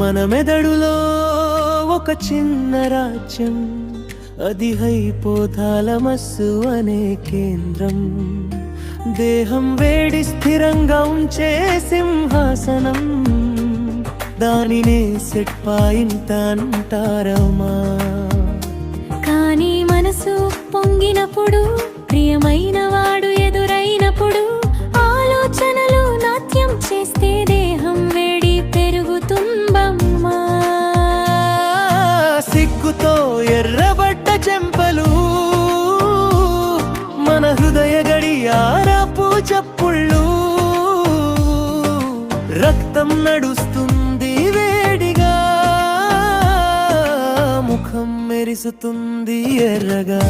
మన మెదడులో ఒక చిన్న రాజ్యం, అది హైపోథాలమస్సు అనే కేంద్రం. దేహం వేడి స్థిరంగా ఉంచే సింహాసనం, దానినే సెట్ పాయింట్ అంటారమ్మా. కానీ మనసు పొంగినప్పుడు, ప్రియమైన వాడు ఎదురైనప్పుడు, ఆలోచనలు నాట్యం చేస్తే దేహం వేడి పెరుగుతుందమ్మా. సిగ్గుతో ఎర్రబడ్డ చెంపలు, మన హృదయ గడియారపు చప్పుళ్ళు, రక్తం నడుస్తుంది వేడిగా, ముఖం మెరిసుతుంది ఎర్రగా.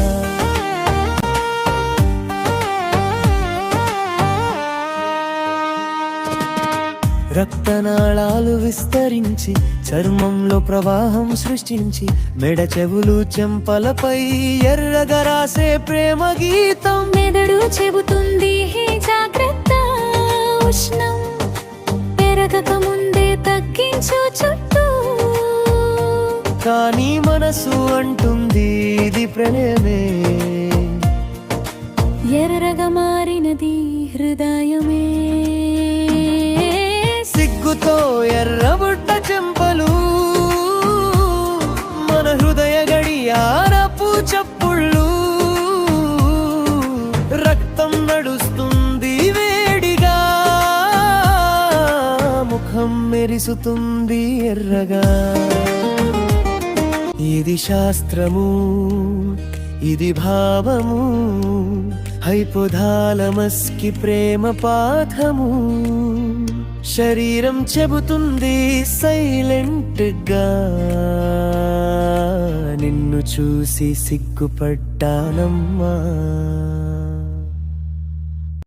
రక్తనాళాలు విస్తరించి చర్మంలో ప్రవాహం సృష్టించి, మెడ చెవులు చెంపలపై ఎర్రగా రాసే ప్రేమ గీతం. మెదడు చెబుతుంది హే జాగ్రత్త, ఉష్ణం పెరగక ముందే తగ్గించు చుట్టూ. కానీ మనసు అంటుంది ఇది ప్రణయమే, ఎర్రగా మారినది హృదయమే. సిగ్గుతో ఎర్రబుడ్డ చెంపలు, మన హృదయ గడియారపు చప్పుళ్ళు, రక్తం నడుస్తుంది వేడిగా, ముఖం మెరిసుతుంది ఎర్రగా. ఇది శాస్త్రము, ఇది భావము, హైపోథాలమస్ కి ప్రేమ పాఠము. శరీరం చెబుతుంది సైలెంట్ గా, నిన్ను చూసి సిగ్గుపడ్డానమ్మా.